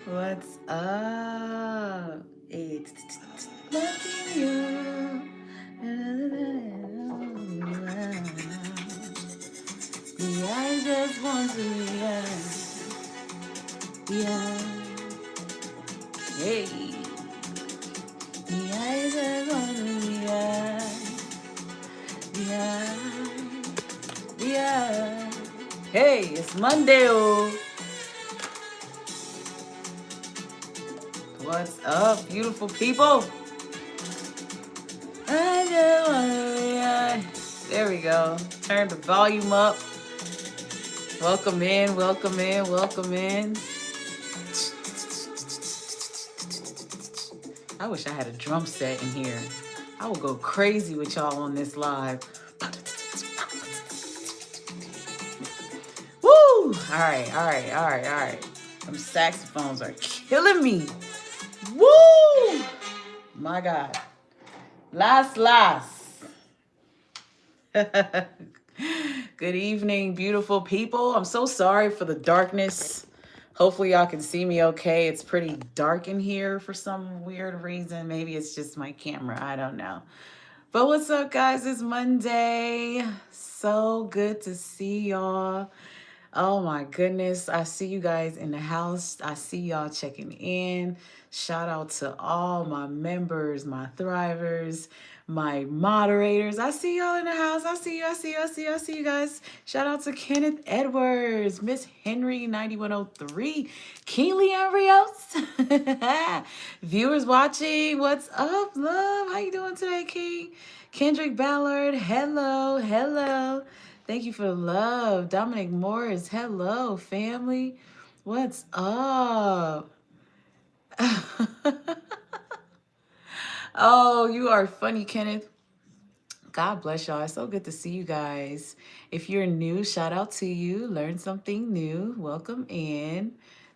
What's up? It's lucky you. The I just want to yeah. Hey. The I just want to yeah. Yeah. Hey, it's Monday. Oh. What's up, beautiful people? I just wanna There we go. Turn the volume up. Welcome in, welcome in, welcome in. I wish I had a drum set in here. I will go crazy with y'all on this live. Woo! All right, all right, all right, all right. Them saxophones are killing me. Woo! My God. Last. Good evening, beautiful people. I'm so sorry for the darkness. Hopefully y'all can see me okay. It's pretty dark in here for some weird reason. Maybe it's just my camera. I don't know. But what's up, guys? It's Monday. So good to see y'all. Oh my goodness. I see you guys in the house. I see y'all checking in. Shout out to all my members, my thrivers, my moderators. I see y'all in the house. I see you. I see you guys. Shout out to Kenneth Edwards, Miss Henry 9103, Keenly and Rios. Viewers watching, what's up, love? How you doing today, King? Kendrick Ballard, hello, hello. Thank you for the love. Dominic Morris, hello, family. What's up? Oh, you are funny, Kenneth. God bless y'all. It's so good to see you guys. If you're new, shout out to you. Learn something new. Welcome in.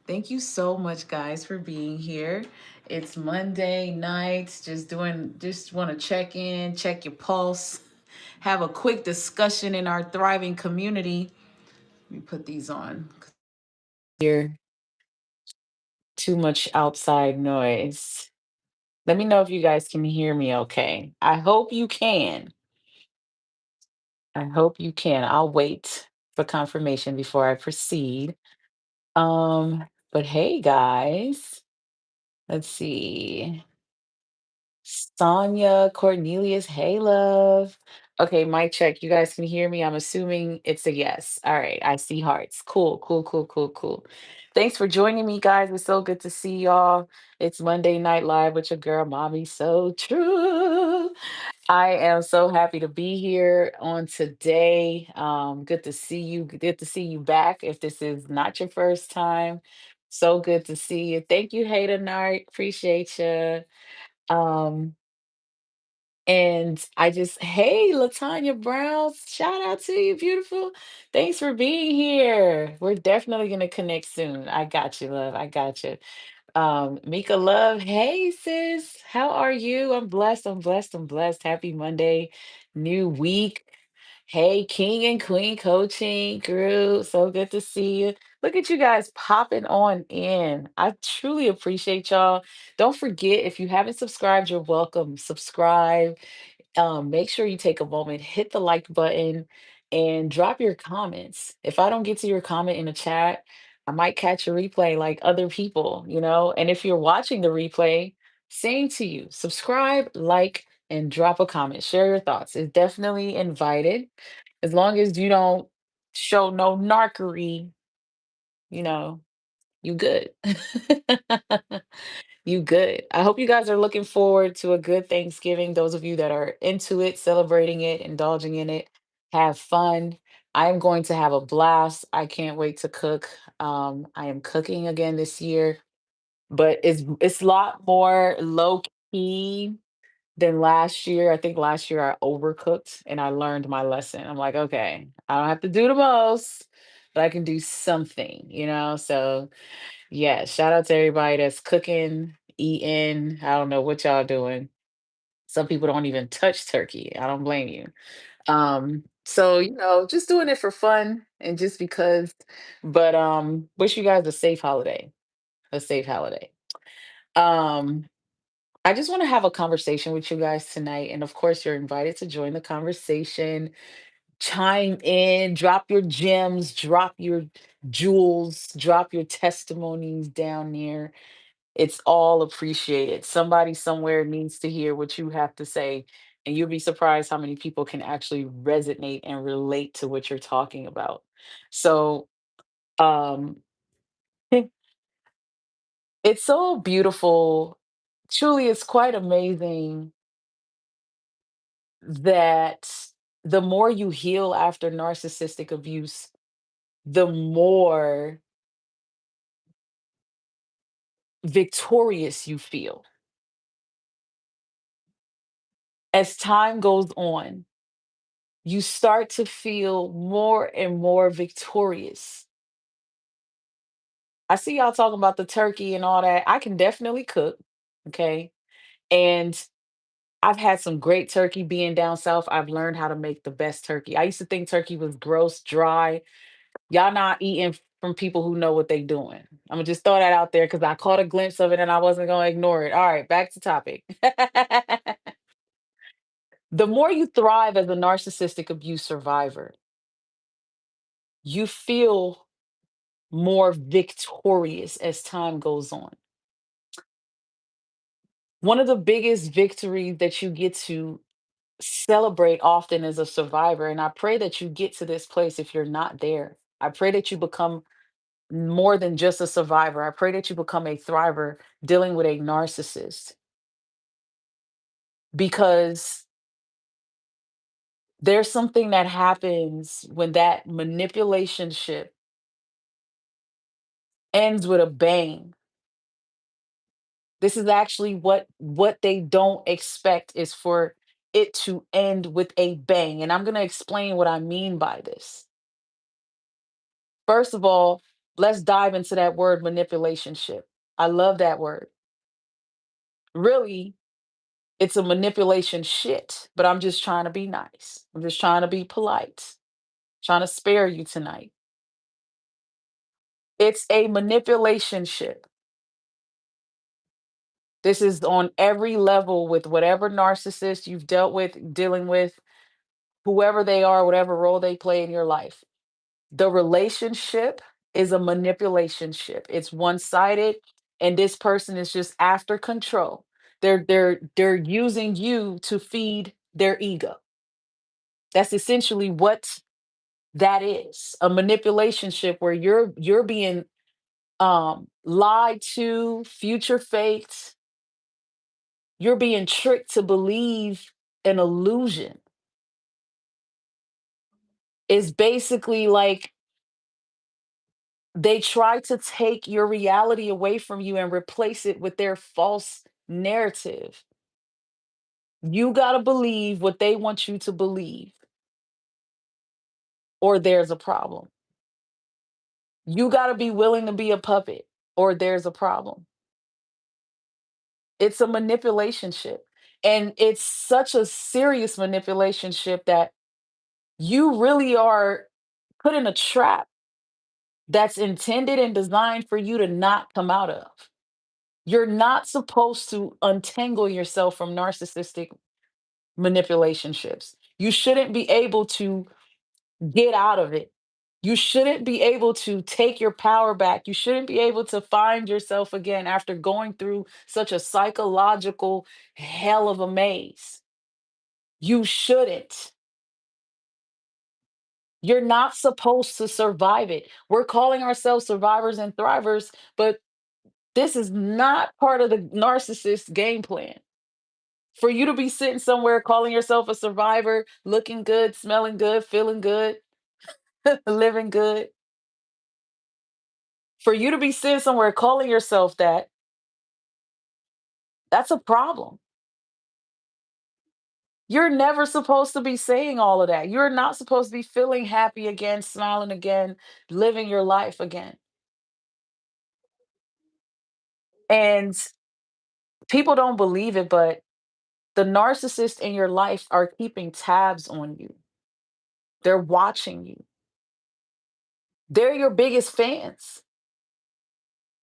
Thank you so much, guys, for being here. It's Monday night. Just want to check in, check your pulse, have a quick discussion in our thriving community. Let me put these on. Here, too much outside noise. Let me know if you guys can hear me okay. I hope you can. I hope you can. I'll wait for confirmation before I proceed. But hey guys, let's see. Sonia, Cornelius, hey love. Okay, mic check. You guys can hear me. I'm assuming it's a yes. All right, I see hearts. Cool, cool, cool, cool, cool. Thanks for joining me, guys. It's so good to see y'all. It's Monday Night Live with your girl, Mommy So True. I am so happy to be here on today. Good to see you. Good to see you back. If this is not your first time, so good to see you. Thank you, Hayden Nart. Appreciate you. Um, and I just, hey, Latanya Brown, shout out to you, beautiful. Thanks for being here. We're definitely gonna connect soon. I got you, love. I got you. Mika Love, hey sis, how are you? I'm blessed. I'm blessed. I'm blessed. Happy Monday, new week. Hey, King and Queen Coaching Group, so good to see you. Look at you guys popping on in. I truly appreciate y'all. Don't forget, if you haven't subscribed, you're welcome. Subscribe, make sure you take a moment, hit the like button, and drop your comments. If I don't get to your comment in the chat, I might catch a replay like other people, you know? And if you're watching the replay, same to you. Subscribe, like, and drop a comment. Share your thoughts. It's definitely invited. As long as you don't show no narkery, you know, you good. You good. I hope you guys are looking forward to a good Thanksgiving. Those of you that are into it, celebrating it, indulging in it, have fun. I am going to have a blast. I can't wait to cook. I am cooking again this year, but it's a lot more low key than last year. I think last year I overcooked and I learned my lesson. I'm like, okay, I don't have to do the most, but I can do something, you know? So yeah, shout out to everybody that's cooking, eating. I don't know what y'all doing. Some people don't even touch turkey. I don't blame you. So, just doing it for fun and just because. But wish you guys a safe holiday. A safe holiday. Um I just want to have a conversation with you guys tonight. And of course, you're invited to join the conversation. Chime in, drop your gems, drop your jewels, drop your testimonies down there. It's all appreciated. Somebody somewhere needs to hear what you have to say. And you'll be surprised how many people can actually resonate and relate to what you're talking about. So, um, it's so beautiful. Truly, it's quite amazing that the more you heal after narcissistic abuse, the more victorious you feel. As time goes on, you start to feel more and more victorious. I see y'all talking about the turkey and all that. I can definitely cook, okay? And I've had some great turkey being down south. I've learned how to make the best turkey. I used to think turkey was gross, dry. Y'all not eating from people who know what they doing. Imma just throw that out there because I caught a glimpse of it and I wasn't gonna ignore it. All right, back to topic. The more you thrive as a narcissistic abuse survivor, you feel more victorious as time goes on. One of the biggest victories that you get to celebrate often as a survivor, and I pray that you get to this place if you're not there. I pray that you become more than just a survivor. I pray that you become a thriver dealing with a narcissist because there's something that happens when that manipulation ship ends with a bang. This is actually what they don't expect is for it to end with a bang. And I'm going to explain what I mean by this. First of all, let's dive into that word manipulation ship. I love that word. Really, it's a manipulation shit, but I'm just trying to be nice. I'm just trying to be polite, trying to spare you tonight. It's a manipulation ship. This is on every level with whatever narcissist you've dealt with, dealing with, whoever they are, whatever role they play in your life. The relationship is a manipulation ship. It's one-sided, and this person is just after control. They're using you to feed their ego. That's essentially what that is, a manipulation ship where you're being lied to, future faked, you're being tricked to believe an illusion. Is basically like they try to take your reality away from you and replace it with their false narrative. You got to believe what they want you to believe, or there's a problem. You got to be willing to be a puppet, or there's a problem. It's a manipulation ship. And it's such a serious manipulation ship that you really are put in a trap that's intended and designed for you to not come out of. You're not supposed to untangle yourself from narcissistic manipulationships. You shouldn't be able to get out of it. You shouldn't be able to take your power back. You shouldn't be able to find yourself again after going through such a psychological hell of a maze. You shouldn't. You're not supposed to survive it. We're calling ourselves survivors and thrivers, but this is not part of the narcissist game plan. For you to be sitting somewhere calling yourself a survivor, looking good, smelling good, feeling good, living good, for you to be sitting somewhere calling yourself that, that's a problem. You're never supposed to be saying all of that. You're not supposed to be feeling happy again, smiling again, living your life again. And people don't believe it, but the narcissists in your life are keeping tabs on you. They're watching you. They're your biggest fans.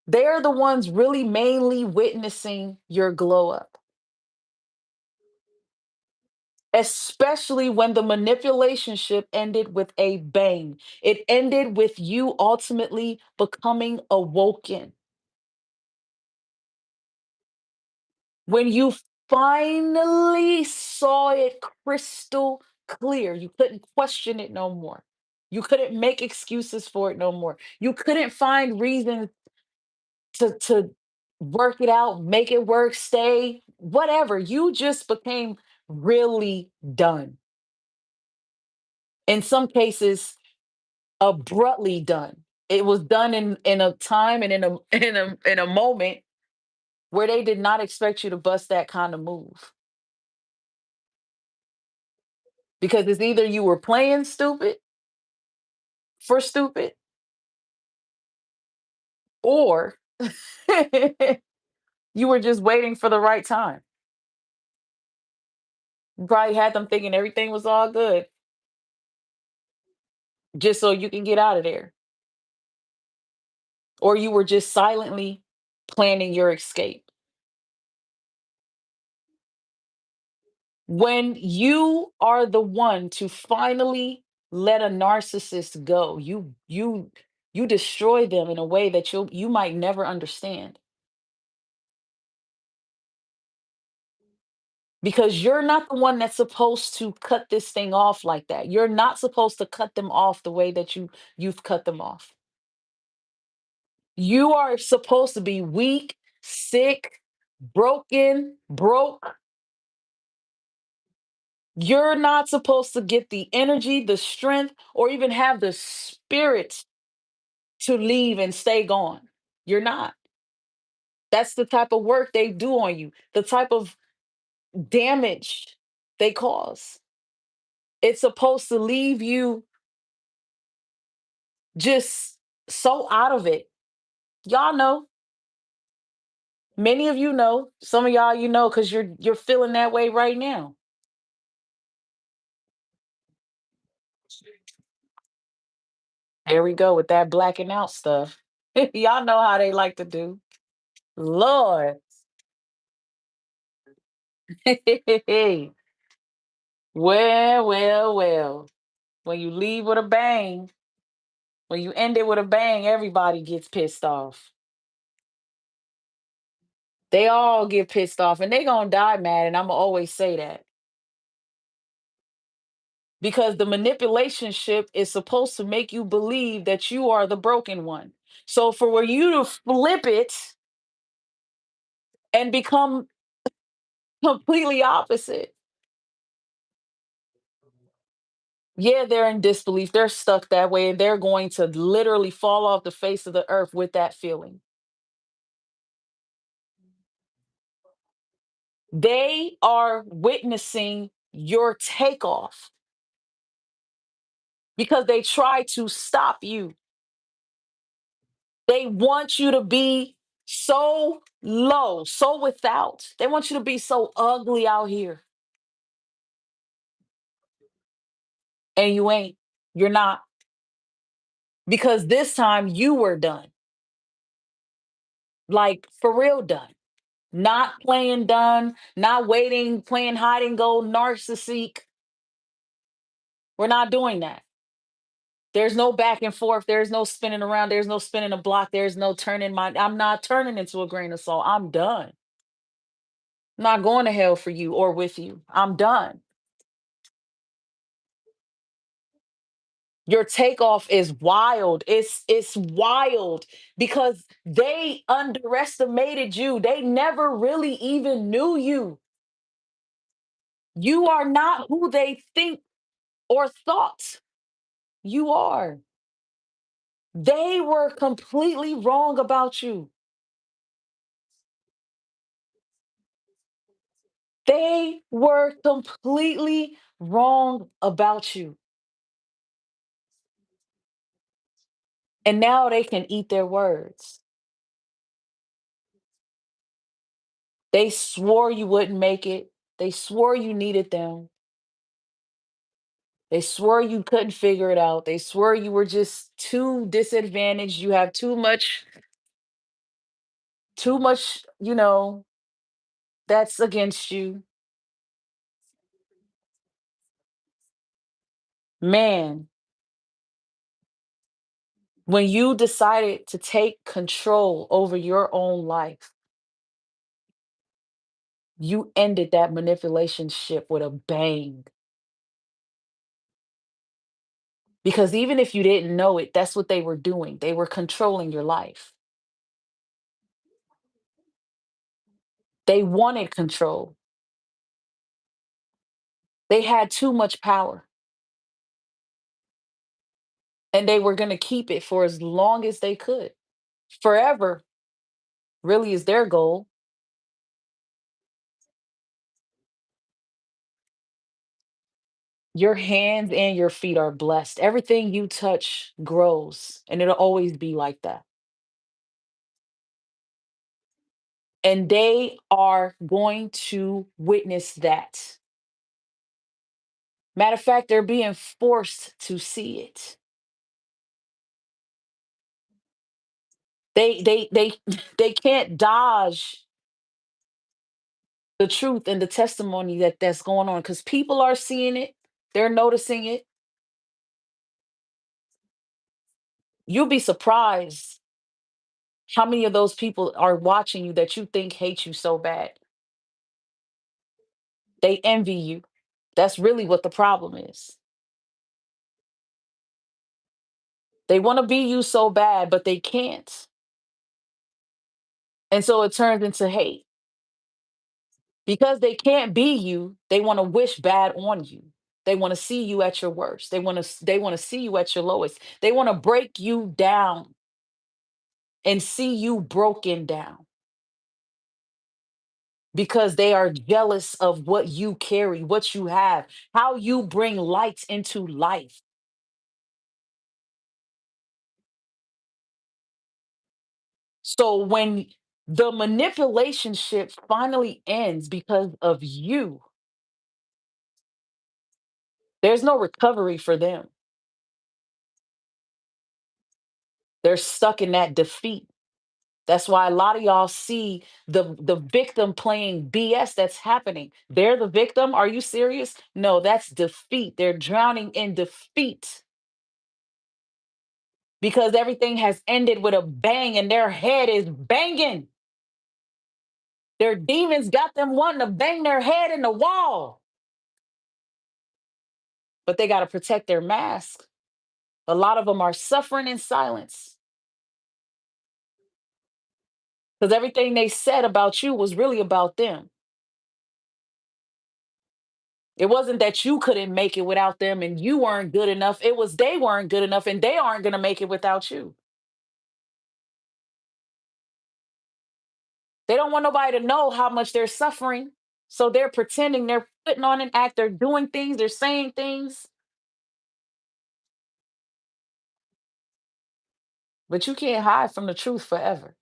They're the ones really mainly witnessing your glow up, especially when the manipulationship ended with a bang. It ended with you ultimately becoming awoken. When you finally saw it crystal clear, you couldn't question it no more. You couldn't make excuses for it no more. You couldn't find reasons to work it out, make it work, stay, whatever. You just became really done. In some cases, abruptly done. It was done in a time and in a in a moment where they did not expect you to bust that kind of move. Because it's either you were playing stupid for stupid, or you were just waiting for the right time. You probably had them thinking everything was all good just so you can get out of there. Or you were just silently planning your escape. When you are the one to finally let a narcissist go, you destroy them in a way that you might never understand, because you're not the one that's supposed to cut this thing off like that. You're not supposed to cut them off the way that you've cut them off. You are supposed to be weak, sick, broken, broke. You're not supposed to get the energy, the strength, or even have the spirit to leave and stay gone. You're not. That's the type of work they do on you, the type of damage they cause. It's supposed to leave you just so out of it. Y'all know. Many of you know. Some of y'all you know because you're feeling that way right now. There we go with that blacking out stuff. Y'all know how they like to do. Lord. Well, well, well. When you leave with a bang, when you end it with a bang, everybody gets pissed off. They all get pissed off and they gonna die mad. And I'm gonna always say that. Because the manipulation ship is supposed to make you believe that you are the broken one. So for where you to flip it and become completely opposite. Yeah, they're in disbelief. They're stuck that way and they're going to literally fall off the face of the earth with that feeling. They are witnessing your takeoff because they try to stop you. They want you to be so low, so without. They want you to be so ugly out here. And you ain't. You're not. Because this time you were done. Like for real done. Not playing done, not waiting, playing hide and go, narcissistic. We're not doing that. There's no back and forth. There's no spinning around. There's no spinning a block. There's no turning I'm not turning into a grain of salt. I'm done. I'm not going to hell for you or with you. I'm done. Your takeoff is wild. It's wild because they underestimated you. They never really even knew you. You are not who they think or thought you are. They were completely wrong about you. They were completely wrong about you. And now they can eat their words. They swore you wouldn't make it. They swore you needed them. They swore you couldn't figure it out. They swore you were just too disadvantaged. You have too much, that's against you. Man, when you decided to take control over your own life, you ended that manipulation ship with a bang. Because even if you didn't know it, that's what they were doing. They were controlling your life. They wanted control. They had too much power and they were going to keep it for as long as they could. Forever really is their goal. Your hands and your feet are blessed. Everything you touch grows, and it'll always be like that. And they are going to witness that. Matter of fact, they're being forced to see it. They they can't dodge the truth and the testimony that's going on because people are seeing it. They're noticing it. You'll be surprised how many of those people are watching you that you think hate you so bad. They envy you. That's really what the problem is. They want to be you so bad, but they can't. And so it turns into hate. Because they can't be you, they want to wish bad on you. They want to see you at your worst. They want to see you at your lowest. They want to break you down and see you broken down because they are jealous of what you carry, what you have, how you bring light into life. So when the manipulation ship finally ends because of you, there's no recovery for them. They're stuck in that defeat. That's why a lot of y'all see the victim playing BS that's happening. They're the victim. Are you serious? No, that's defeat. They're drowning in defeat because everything has ended with a bang and their head is banging. Their demons got them wanting to bang their head in the wall, but they got to protect their mask. A lot of them are suffering in silence because everything they said about you was really about them. It wasn't that you couldn't make it without them and you weren't good enough. It was they weren't good enough and they aren't going to make it without you. They don't want nobody to know how much they're suffering. So they're pretending, they're putting on an act, they're doing things, they're saying things, but you can't hide from the truth forever.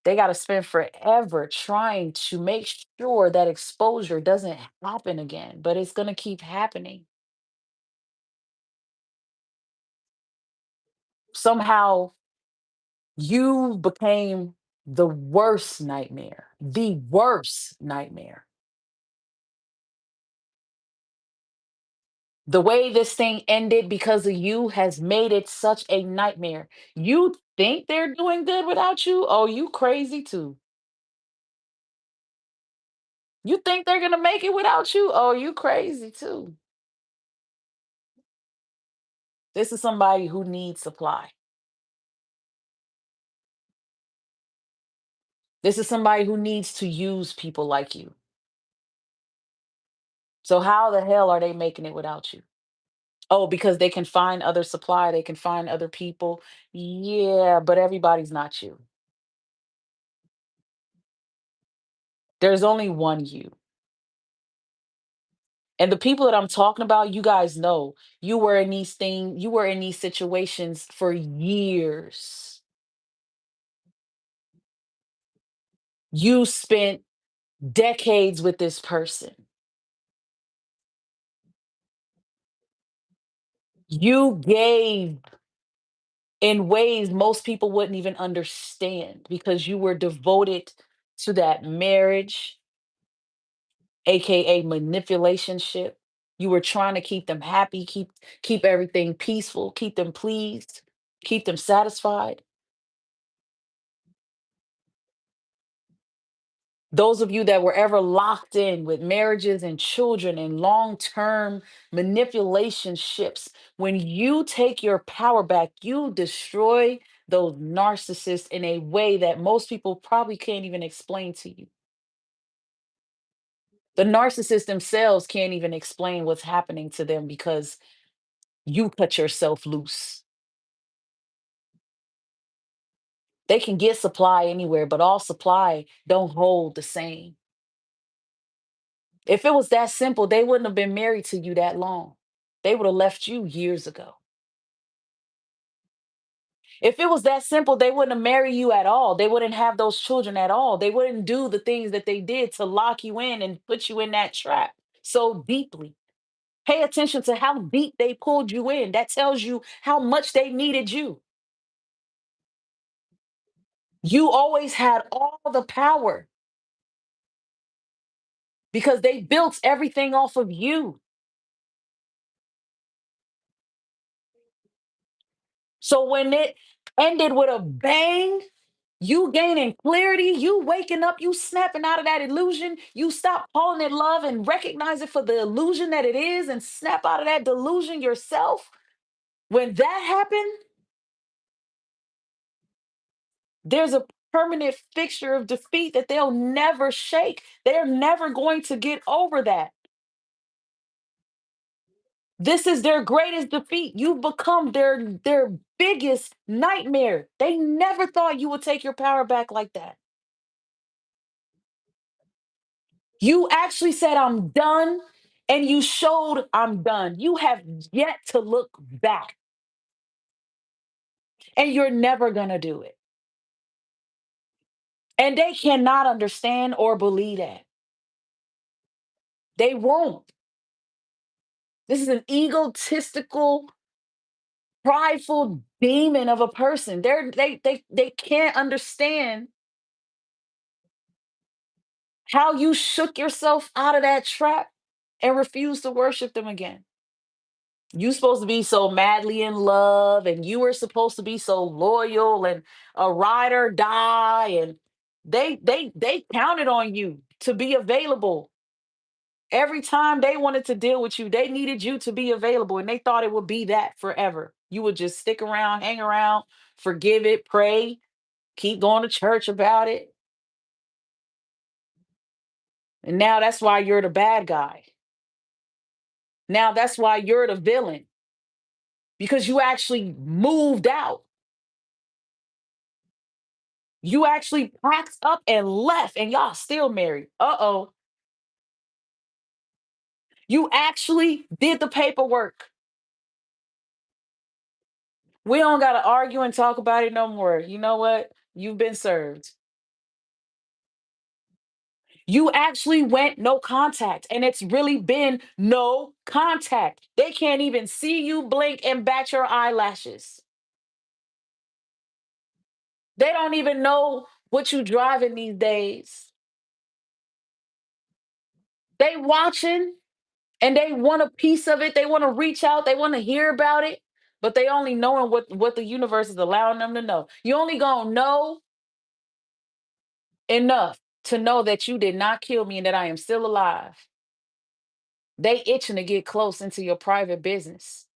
They got to spend forever trying to make sure that exposure doesn't happen again, but it's going to keep happening. Somehow you became the worst nightmare, the worst nightmare. The way this thing ended because of you has made it such a nightmare. You think they're doing good without you? Oh, you crazy too. You think they're going to make it without you? Oh, you crazy too. This is somebody who needs supply. This is somebody who needs to use people like you. So how the hell are they making it without you? Oh, because they can find other supply, they can find other people. Yeah, but everybody's not you. There's only one you. And the people that I'm talking about, you guys know, you were in these situations for years. You spent decades with this person. You gave in ways most people wouldn't even understand because you were devoted to that marriage, aka manipulationship. You were trying to keep them happy, keep everything peaceful, keep them pleased, keep them satisfied. Those of you that were ever locked in with marriages and children and long-term manipulationships, when you take your power back, you destroy those narcissists in a way that most people probably can't even explain to you. The narcissists themselves can't even explain what's happening to them because you cut yourself loose. They can get supply anywhere, but all supply don't hold the same. If it was that simple, they wouldn't have been married to you that long. They would have left you years ago. If it was that simple, they wouldn't have married you at all. They wouldn't have those children at all. They wouldn't do the things that they did to lock you in and put you in that trap so deeply. Pay attention to how deep they pulled you in. That tells you how much they needed you. You always had all the power because they built everything off of you. So when it ended with a bang, you gaining clarity, you waking up, you snapping out of that illusion, you stop calling it love and recognize it for the illusion that it is and snap out of that delusion yourself. When that happened, there's a permanent fixture of defeat that they'll never shake. They're never going to get over that. This is their greatest defeat. You've become their biggest nightmare. They never thought you would take your power back like that. You actually said I'm done and you showed I'm done. You have yet to look back and you're never going to do it. And they cannot understand or believe that. They won't. This is an egotistical, prideful demon of a person. They can't understand how you shook yourself out of that trap and refused to worship them again. You supposed to be so madly in love and you were supposed to be so loyal and a ride or die and they counted on you to be available. Every time they wanted to deal with you, they needed you to be available and they thought it would be that forever. You would just stick around, hang around, forgive it, pray, keep going to church about it. And now that's why you're the bad guy. Now that's why you're the villain because you actually moved out. You actually packed up and left, and y'all still married. Uh-oh. You actually did the paperwork. We don't got to argue and talk about it no more. You know what? You've been served. You actually went no contact, and it's really been no contact. They can't even see you blink and bat your eyelashes. They don't even know what you driving these days. They watching and they want a piece of it. They want to reach out. They want to hear about it, but they only knowing what the universe is allowing them to know. You only gonna know enough to know that you did not kill me and that I am still alive. They itching to get close into your private business.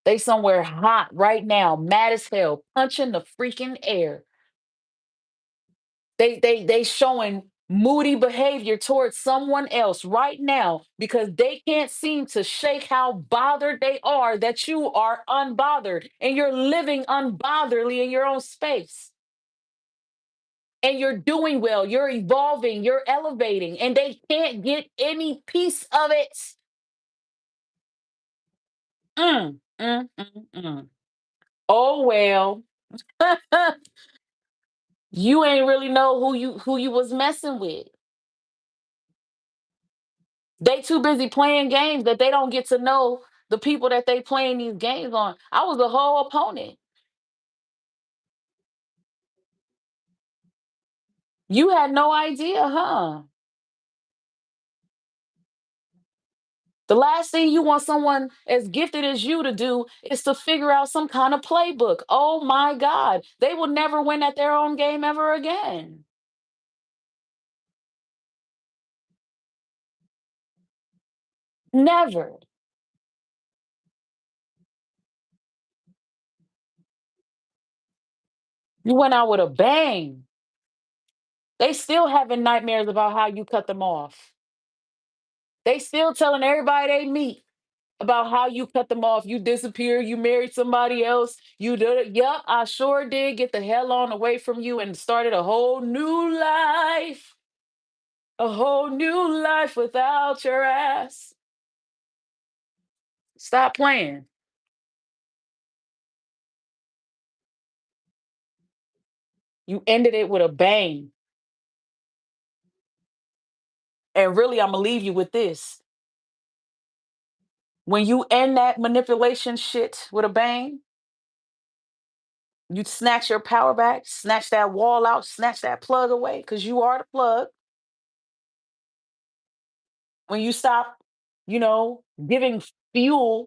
They somewhere hot right now, mad as hell, punching the freaking air. They showing moody behavior towards someone else right now because they can't seem to shake how bothered they are that you are unbothered and you're living unbotheredly in your own space. And you're doing well, you're evolving, you're elevating, and they can't get any piece of it. Mm. Oh well. You ain't really know who you was messing with. They too busy playing games that they don't get to know the people that they playing these games on. I was the whole opponent. You had no idea, huh? The last thing you want someone as gifted as you to do is to figure out some kind of playbook. Oh my God. They will never win at their own game ever again. Never. You went out with a bang. They still having nightmares about how you cut them off. They still telling everybody they meet about how you cut them off. You disappeared, you married somebody else, you did it. Yep, I sure did. Get the hell on away from you and started a whole new life. A whole new life without your ass. Stop playing. You ended it with a bang. And really, I'm gonna leave you with this. When you end that manipulation shit with a bang, you snatch your power back, snatch that wall out, snatch that plug away, because you are the plug. When you stop, giving fuel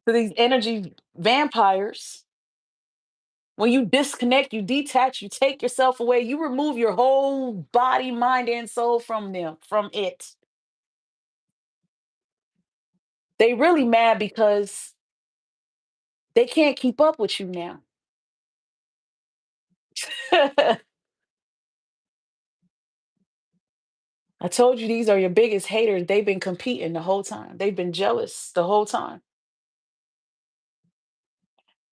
to these energy vampires, when you disconnect, you detach, you take yourself away, you remove your whole body, mind, and soul from them, from it. They really mad because they can't keep up with you now. I told you these are your biggest haters. They've been competing the whole time. They've been jealous the whole time.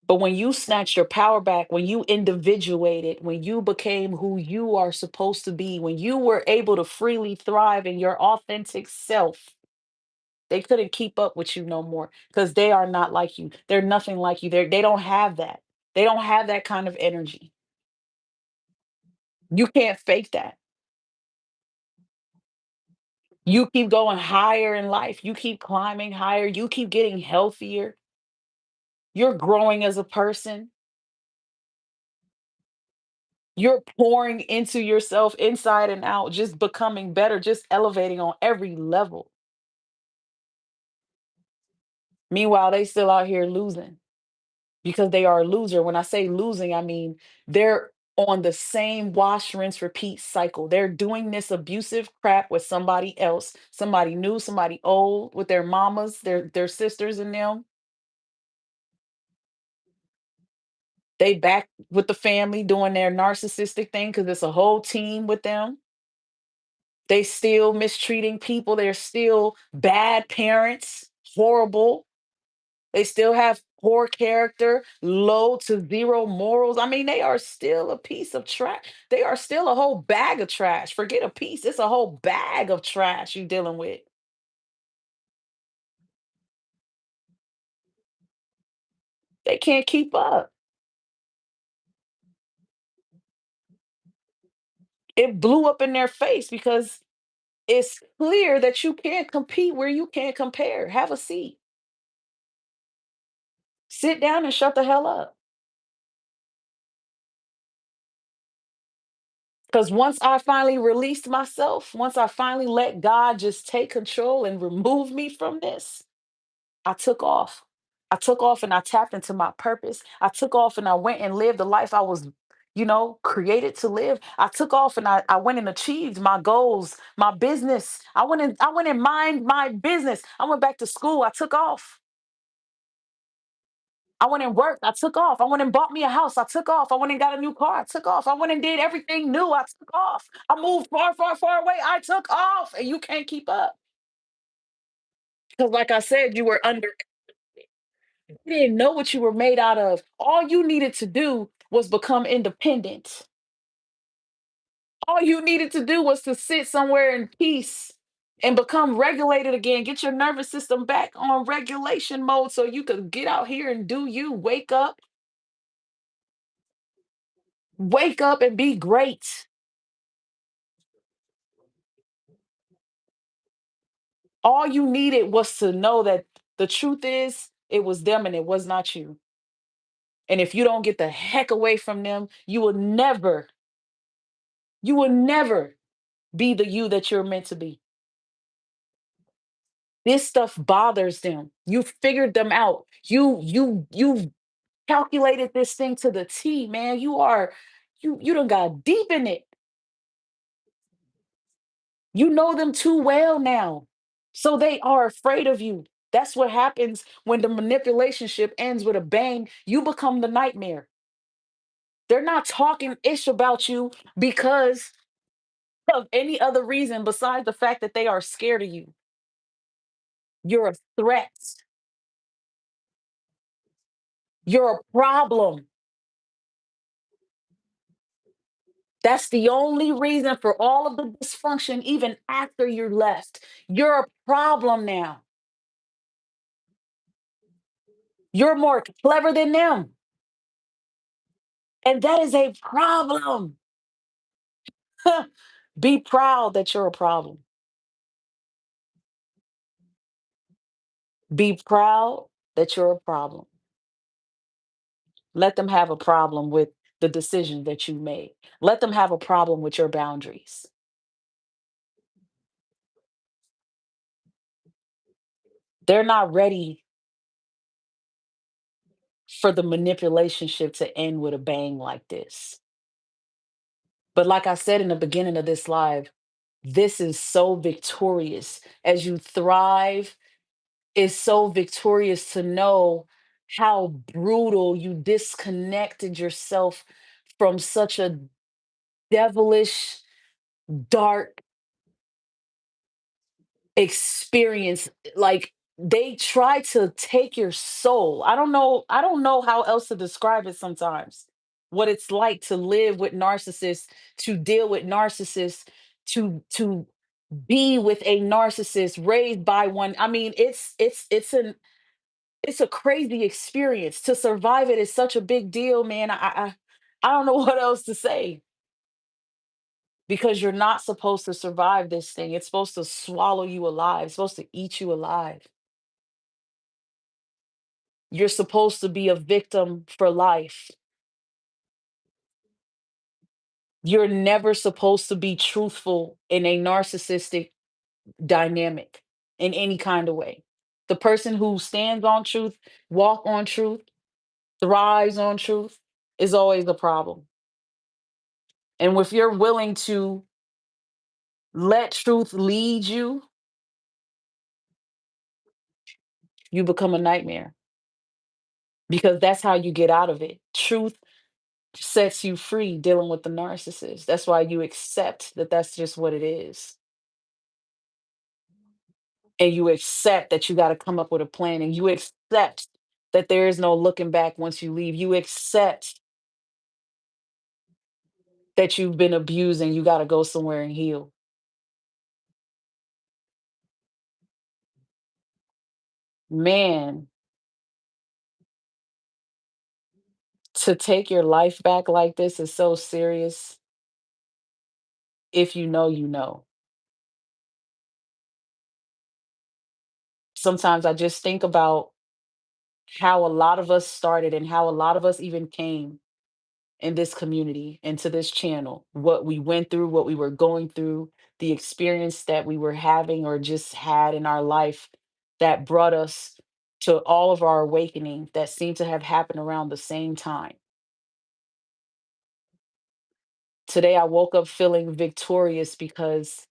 But when you snatched your power back, when you individuated, when you became who you are supposed to be, when you were able to freely thrive in your authentic self, they couldn't keep up with you no more because they are not like you. They're nothing like you. They don't have that. They don't have that kind of energy. You can't fake that. You keep going higher in life. You keep climbing higher. You keep getting healthier. You're growing as a person. You're pouring into yourself inside and out, just becoming better, just elevating on every level. Meanwhile, they still out here losing because they are a loser. When I say losing, I mean they're on the same wash, rinse, repeat cycle. They're doing this abusive crap with somebody else, somebody new, somebody old, with their mamas, their sisters and them. They back with the family doing their narcissistic thing because it's a whole team with them. They still mistreating people. They're still bad parents, horrible. They still have poor character, low to zero morals. I mean, they are still a piece of trash. They are still a whole bag of trash. Forget a piece, it's a whole bag of trash you dealing with. They can't keep up. It blew up in their face because it's clear that you can't compete where you can't compare. Have a seat. Sit down and shut the hell up. Because once I finally released myself, once I finally let God just take control and remove me from this, I took off. I took off and I tapped into my purpose. I took off and I went and lived the life I was, created to live. I took off and I went and achieved my goals, my business. I went and mind my business. I went back to school. I took off. I went and worked. I took off. I went and bought me a house. I took off. I went and got a new car. I took off. I went and did everything new. I took off. I moved far, far, far away. I took off. And you can't keep up. Because, like I said, you were under, you didn't know what you were made out of. All you needed to do was become independent. All you needed to do was to sit somewhere in peace and become regulated again. Get your nervous system back on regulation mode so you could get out here and do you. Wake up. Wake up and be great. All you needed was to know that the truth is it was them and it was not you. And if you don't get the heck away from them, you will never be the you that you're meant to be. This stuff bothers them. You figured them out. You've calculated this thing to the T, man. You done got deep in it. You know them too well now. So they are afraid of you. That's what happens when the manipulation ship ends with a bang. You become the nightmare. They're not talking ish about you because of any other reason besides the fact that they are scared of you. You're a threat. You're a problem. That's the only reason for all of the dysfunction, even after you're left. You're a problem now. You're more clever than them. And that is a problem. Be proud that you're a problem. Be proud that you're a problem. Let them have a problem with the decision that you made. Let them have a problem with your boundaries. They're not ready for the manipulation ship to end with a bang like this. But like I said in the beginning of this live, this is so victorious. As you thrive, it's so victorious to know how brutal you disconnected yourself from such a devilish, dark experience. Like they try to take your soul. I don't know how else to describe it sometimes. What it's like to live with narcissists, to deal with narcissists, to be with a narcissist raised by one. I mean, it's a crazy experience. To survive it is such a big deal, man. I don't know what else to say because you're not supposed to survive this thing. It's supposed to swallow you alive. It's supposed to eat you alive. You're supposed to be a victim for life. You're never supposed to be truthful in a narcissistic dynamic in any kind of way. The person who stands on truth, walk on truth, thrives on truth is always a problem. And if you're willing to let truth lead you, you become a nightmare because that's how you get out of it. Truth sets you free dealing with the narcissist. That's why you accept that that's just what it is. And you accept that you got to come up with a plan and you accept that there is no looking back once you leave. You accept that you've been abused and you got to go somewhere and heal. Man, to take your life back like this is so serious. If you know, you know. Sometimes I just think about how a lot of us started and how a lot of us even came in this community, into this channel, what we went through, what we were going through, the experience that we were having or just had in our life that brought us to all of our awakening that seemed to have happened around the same time. Today, I woke up feeling victorious because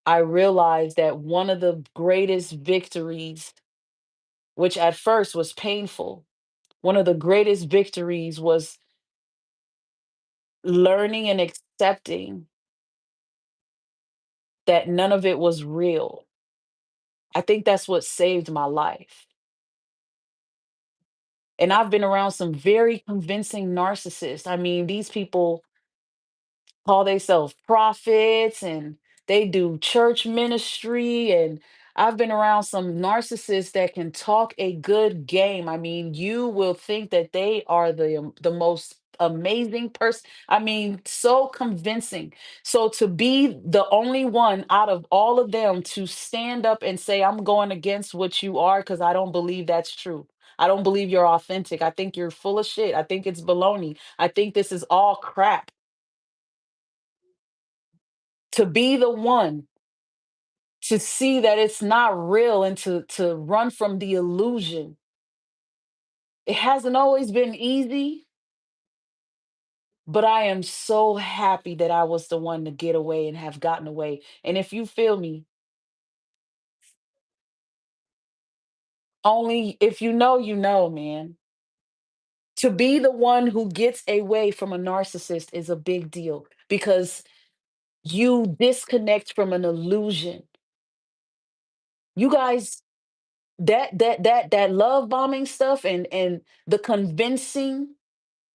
I realized that one of the greatest victories, which at first was painful, one of the greatest victories was learning and accepting that none of it was real. I think that's what saved my life. And I've been around some very convincing narcissists. I mean, these people call themselves prophets and they do church ministry. And I've been around some narcissists that can talk a good game. I mean, you will think that they are the most amazing person. I mean, so convincing. So to be the only one out of all of them to stand up and say, I'm going against what you are because I don't believe that's true. I don't believe you're authentic. I think you're full of shit. I think it's baloney. I think this is all crap. To be the one to see that it's not real and to run from the illusion. It hasn't always been easy, but I am so happy that I was the one to get away and have gotten away. And if you feel me, only if you know, man. To be the one who gets away from a narcissist is a big deal because you disconnect from an illusion. You guys, that love bombing stuff and the convincing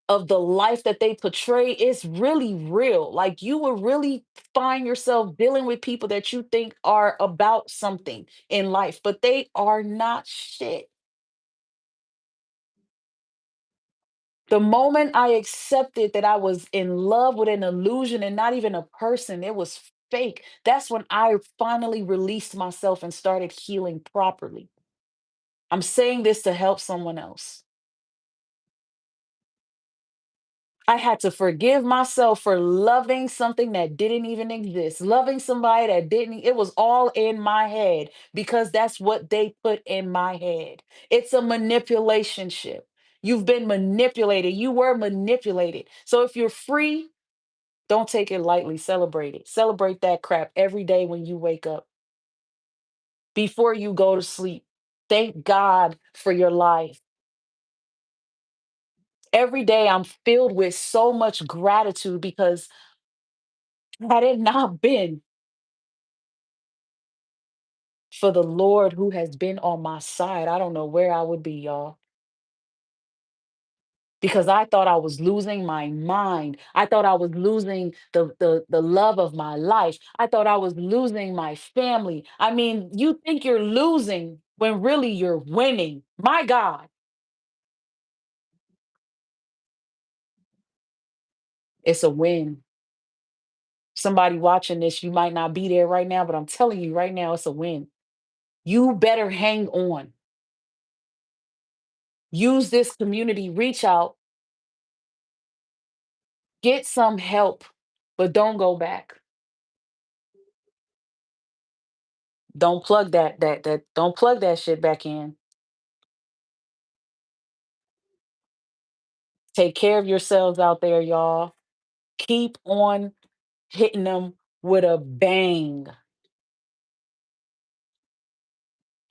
of the life that they portray is really real. Like you will really find yourself dealing with people that you think are about something in life, but they are not shit. The moment I accepted that I was in love with an illusion and not even a person, it was fake. That's when I finally released myself and started healing properly. I'm saying this to help someone else. I had to forgive myself for loving something that didn't even exist, loving somebody that didn't, it was all in my head because that's what they put in my head. It's a manipulationship. You've been manipulated. You were manipulated. So if you're free, don't take it lightly. Celebrate it. Celebrate that crap every day when you wake up, before you go to sleep. Thank God for your life. Every day I'm filled with so much gratitude because had it not been for the Lord who has been on my side, I don't know where I would be, y'all. Because I thought I was losing my mind. I thought I was losing the love of my life. I thought I was losing my family. I mean, you think you're losing when really you're winning. My God, it's a win. Somebody watching this, you might not be there right now, but I'm telling you right now, it's a win. You better hang on. Use this community, reach out, get some help, but don't go back. Don't plug that shit back in. Take care of yourselves out there, y'all. Keep on hitting them with a bang.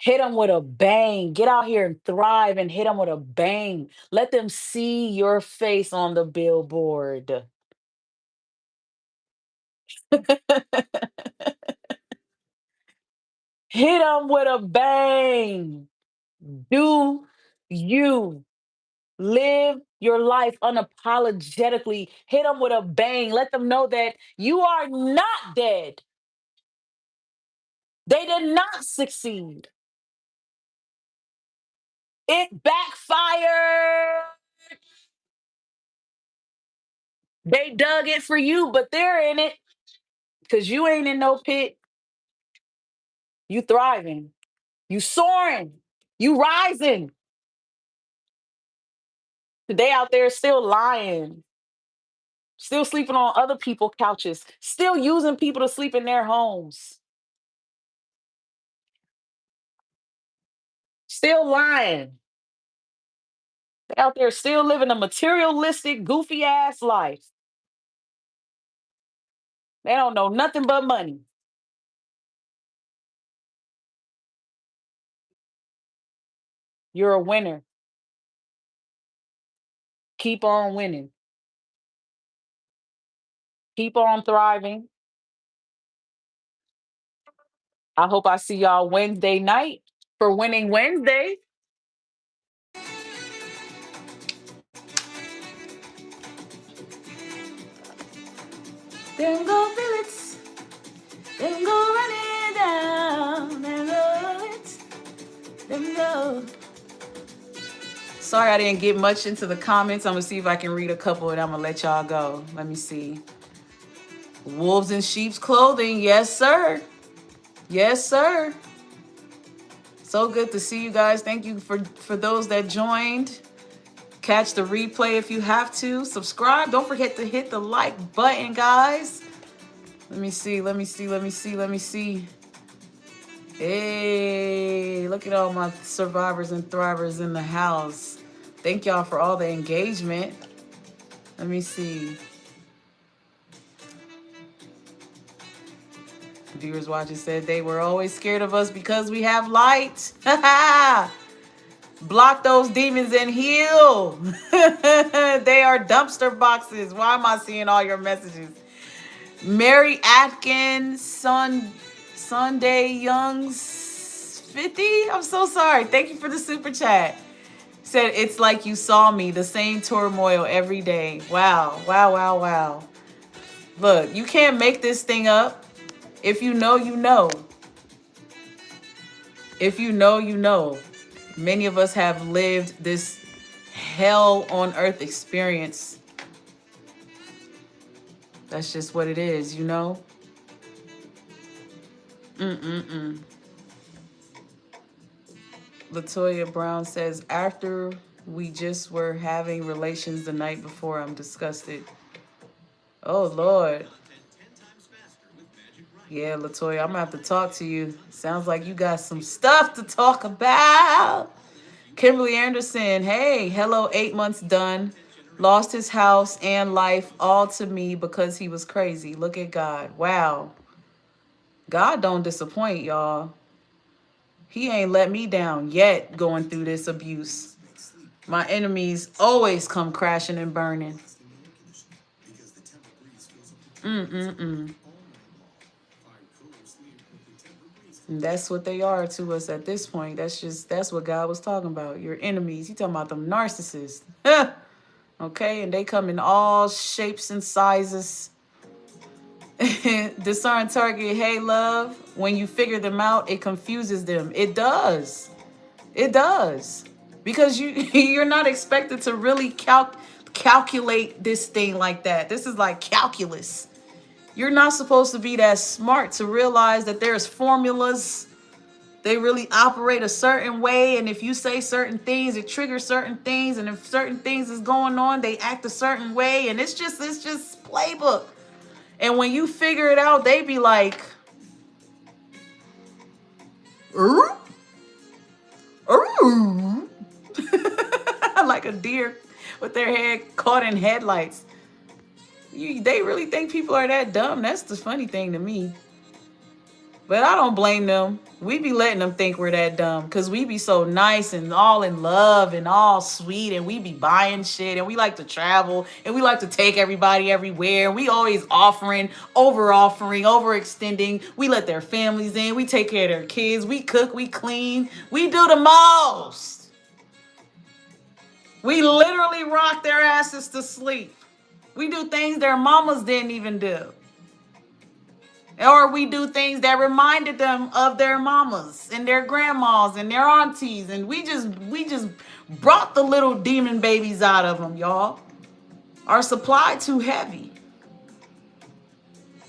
Hit them with a bang. Get out here and thrive and hit them with a bang. Let them see your face on the billboard. Hit them with a bang. Do you live your life unapologetically? Hit them with a bang. Let them know that you are not dead. They did not succeed. It backfired. They dug it for you, but they're in it because you ain't in no pit. You thriving. You soaring. You rising. They out there still lying, still sleeping on other people's couches, still using people to sleep in their homes, still lying. They out there still living a materialistic, goofy ass life. They don't know nothing but money. You're a winner. Keep on winning. Keep on thriving. I hope I see y'all Wednesday night for Winning Wednesday. Them go Phillips, them go running down, them go it, them go. sorry I didn't get much into the comments. I'm gonna see if I can read a couple and I'm gonna let y'all go. Let me see. Wolves in sheep's clothing. Yes, sir. Yes, sir. So good to see you guys. Thank you for those that joined. Catch the replay if you have to. Subscribe. Don't forget to hit the like button, guys. Let me see. Let me see. Let me see. Let me see. Hey, look at all my survivors and thrivers in the house. Thank y'all for all the engagement. Let me see. Viewers watching said they were always scared of us because we have light. Block those demons and heal. They are dumpster boxes. Why am I seeing all your messages? Mary Atkins, Sunday Youngs 50. I'm so sorry. Thank you for the super chat. Said it's like you saw me, the same turmoil every day. Wow, wow, wow, wow. Look, you can't make this thing up. If you know, you know. If you know, you know. Many of us have lived this hell on earth experience. That's just what it is, you know? Latoya Brown says, after we just were having relations the night before, I'm disgusted. Oh, Lord. Yeah, Latoya, I'm going to have to talk to you. Sounds like you got some stuff to talk about. Kimberly Anderson, hey, hello, 8 months done. Lost his house and life all to me because he was crazy. Look at God. Wow. God don't disappoint, y'all. He ain't let me down yet going through this abuse. My enemies always come crashing and burning. And that's what they are to us at this point. That's what God was talking about. Your enemies. He talking about them narcissists. Okay, and they come in all shapes and sizes. Discern target. Hey, love. When you figure them out, it confuses them. It does. It does. Because you're not expected to really calculate this thing like that. This is like calculus. You're not supposed to be that smart to realize that there's formulas. They really operate a certain way, and if you say certain things, it triggers certain things, and if certain things is going on, they act a certain way, and it's just playbook. And when you figure it out, they be like, like a deer with their head caught in headlights. They really think people are that dumb. That's the funny thing to me. But I don't blame them. We be letting them think we're that dumb because we be so nice and all in love and all sweet, and we be buying shit, and we like to travel, and we like to take everybody everywhere. We always offering, overextending. We let their families in. We take care of their kids. We cook, we clean. We do the most. We literally rock their asses to sleep. We do things their mamas didn't even do. Or we do things that reminded them of their mamas and their grandmas and their aunties. And we just brought the little demon babies out of them, y'all. Our supply too heavy.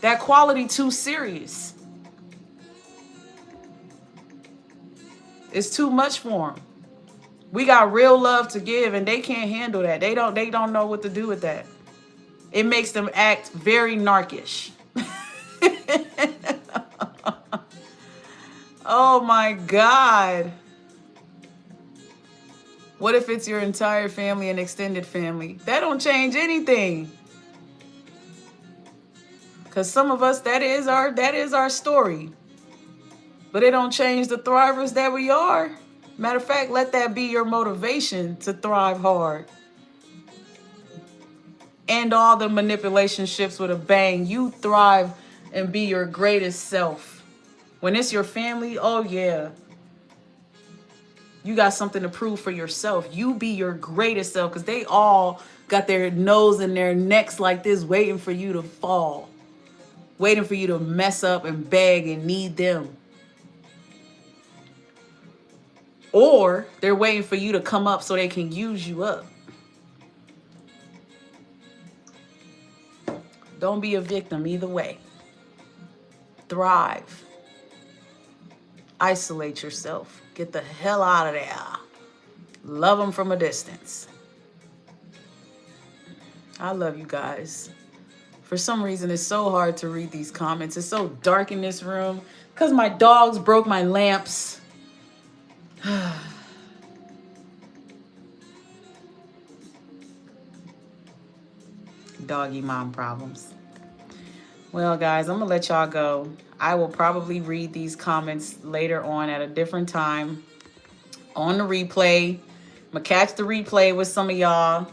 That quality too serious. It's too much for them. We got real love to give and they can't handle that. They don't know what to do with that. It makes them act very narcish. Oh my God. What if it's your entire family and extended family? That don't change anything. Because some of us, that is our story. But it don't change the thrivers that we are. Matter of fact, let that be your motivation to thrive hard. And all the manipulation shifts with a bang. You thrive and be your greatest self. When it's your family, oh yeah. You got something to prove for yourself. You be your greatest self because they all got their nose in their necks like this waiting for you to fall. Waiting for you to mess up and beg and need them. Or they're waiting for you to come up so they can use you up. Don't be a victim either way. Thrive. Isolate yourself. Get the hell out of there. Love them from a distance. I love you guys. For some reason, it's so hard to read these comments. It's so dark in this room because my dogs broke my lamps. Doggy mom problems. Well, guys, I'm going to let y'all go. I will probably read these comments later on at a different time on the replay. I'm going to catch the replay with some of y'all.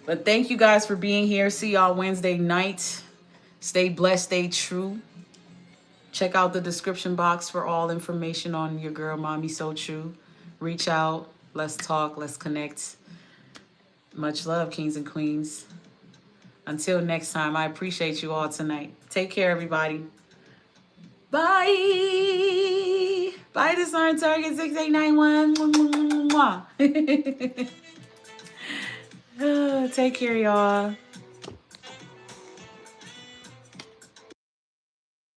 But thank you guys for being here. See y'all Wednesday night. Stay blessed, stay true. Check out the description box for all information on your girl, MamiSoTrue. Reach out. Let's talk. Let's connect. Much love, kings and queens. Until next time, I appreciate you all tonight. Take care, everybody. Bye. Bye, Discern Target 6891. Take care, y'all.